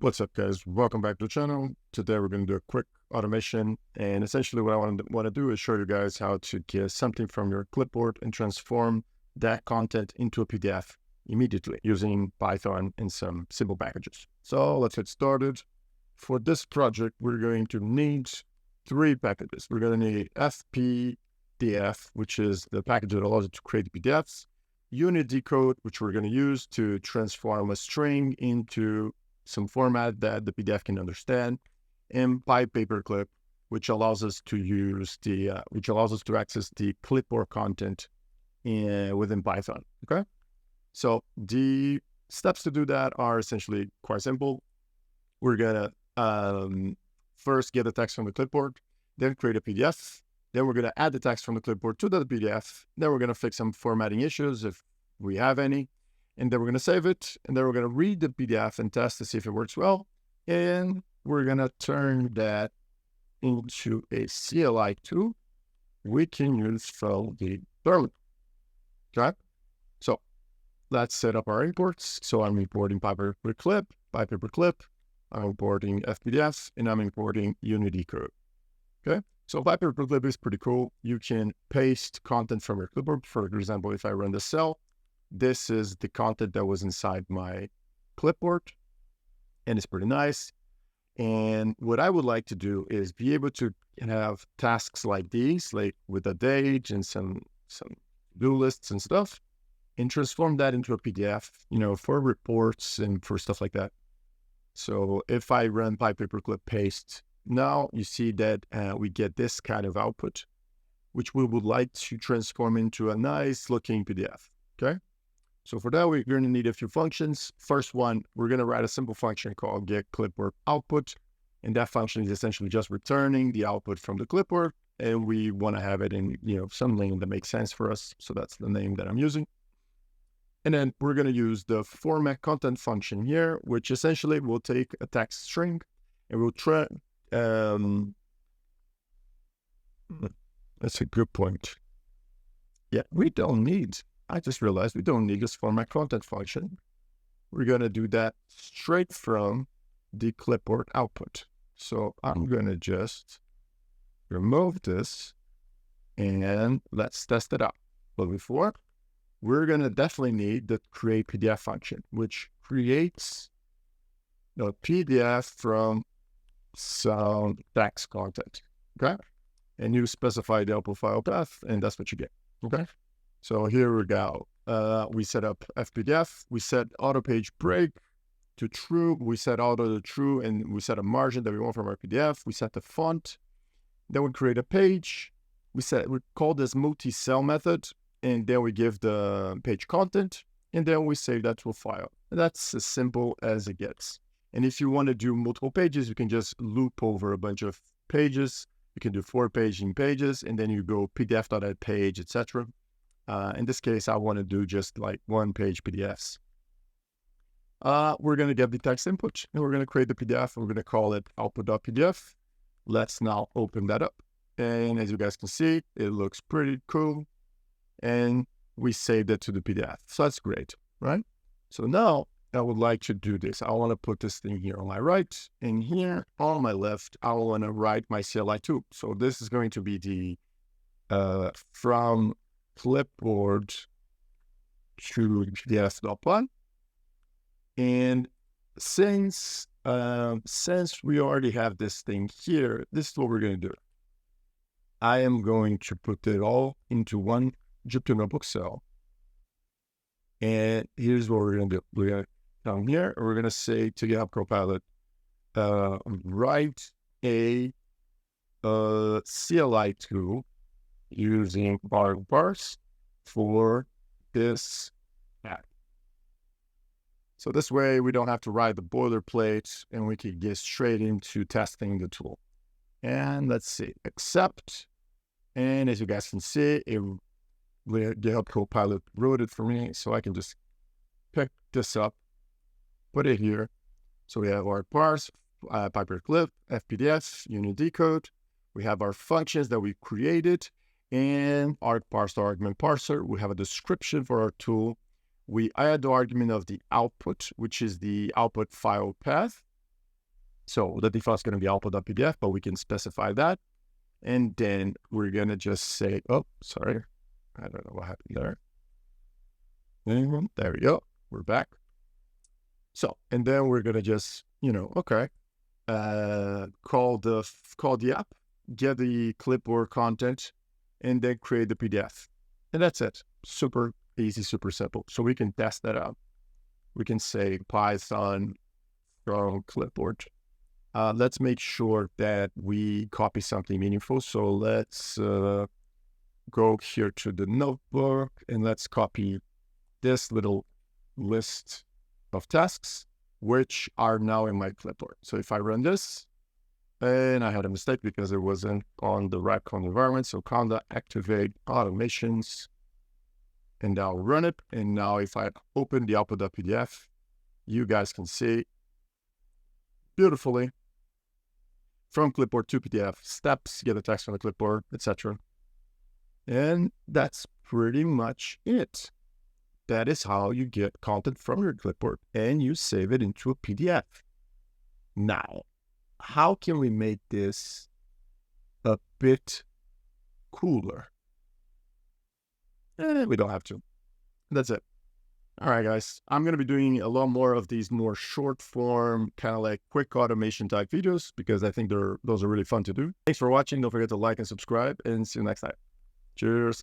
What's up, guys? Welcome back to the channel. Today we're going to do a quick automation, and essentially what I want to do is show you guys how to get something from your clipboard and transform that content into a PDF immediately using Python and some simple packages. So let's get started. For this project, we're going to need three packages. We're going to need FPDF, which is the package that allows you to create PDFs, Unidecode, which we're going to use to transform a string into some format that the PDF can understand, and PyPaperClip, which allows us to use to access the clipboard content within Python. Okay, so the steps to do that are essentially quite simple. We're gonna first get the text from the clipboard, then create a PDF. Then we're gonna add the text from the clipboard to the PDF. Then we're gonna fix some formatting issues if we have any. And then we're going to save it, and then we're going to read the PDF and test to see if it works well. And we're going to turn that into a CLI tool we can use from the terminal. Okay, so let's set up our imports. So I'm importing PyPaperClip, I'm importing FPDF, and I'm importing Unidecode. Okay, so PyPaperClip is pretty cool. You can paste content from your clipboard. For example, if I run the cell, this is the content that was inside my clipboard, and it's pretty nice. And what I would like to do is be able to have tasks like these, like with a date and some to-do lists and stuff, and transform that into a PDF, for reports and for stuff like that. So if I run PyPaperClip paste, now you see that we get this kind of output, which we would like to transform into a nice looking PDF. Okay. So for that, we're going to need a few functions. First one, we're going to write a simple function called getClipboardOutput. And that function is essentially just returning the output from the clipboard. And we want to have it in, some name that makes sense for us. So that's the name that I'm using. And then we're going to use the format content function here, which essentially will take a text string and we'll try. That's a good point. Yeah, I just realized we don't need this format content function. We're going to do that straight from the clipboard output. So I'm going to just remove this and let's test it out. But before, we're going to definitely need the create PDF function, which creates the PDF from some text content. Okay. And you specify the output file path, and that's what you get. Okay. So here we go. We set up FPDF. We set auto page break to true. We set auto to true, and we set a margin that we want from our PDF. We set the font. Then we create a page. We call this multi-cell method, and then we give the page content, and then we save that to a file. And that's as simple as it gets. And if you want to do multiple pages, you can just loop over a bunch of pages. You can do 4 paging pages, and then you go PDF.add page, etc. In this case, I want to do just like 1-page PDFs. We're going to get the text input, and we're going to create the PDF, and we're going to call it output.pdf. Let's now open that up. And as you guys can see, it looks pretty cool. And we saved it to the PDF. So that's great, right? So now I would like to do this. I want to put this thing here on my right, and here on my left, I want to write my CLI tool. So this is going to be the from clipboard to PDF.py. And since we already have this thing here, this is what we're going to do. I am going to put it all into one Jupyter Notebook cell. And here's what we're going to do. We're going to come here, and we're going to say to GitHub Copilot, write a CLI tool using parse for this app. So this way we don't have to write the boilerplate, and we can get straight into testing the tool. And let's see, accept. And as you guys can see, GitHub Copilot wrote it for me, so I can just pick this up, put it here. So we have our parse, PyPaperClip, FPDF, Unidecode. We have our functions that we created, and our parse argument parser. We have a description for our tool. We add the argument of the output, which is the output file path. So the default is going to be output.pdf, but we can specify that. And then we're going to just say, oh, sorry. I don't know what happened there. And there we go. We're back. So, and then we're going to just, okay, call the app, get the clipboard content, and then create the PDF. And that's it. Super easy, super simple. So we can test that out. We can say Python from clipboard. Let's make sure that we copy something meaningful. So let's go here to the notebook and let's copy this little list of tasks, which are now in my clipboard. So if I run this, and I had a mistake because it wasn't on the right conda environment. So conda activate automations, and I'll run it. And now if I open the output.pdf, you guys can see beautifully from clipboard to PDF, steps, get the text from the clipboard, etc. And that's pretty much it. That is how you get content from your clipboard and you save it into a PDF. Now, how can we make this a bit cooler? We don't have to. That's it. All right, guys. I'm going to be doing a lot more of these more short form, kind of like quick automation type videos because I think those are really fun to do. Thanks for watching. Don't forget to like and subscribe and see you next time. Cheers.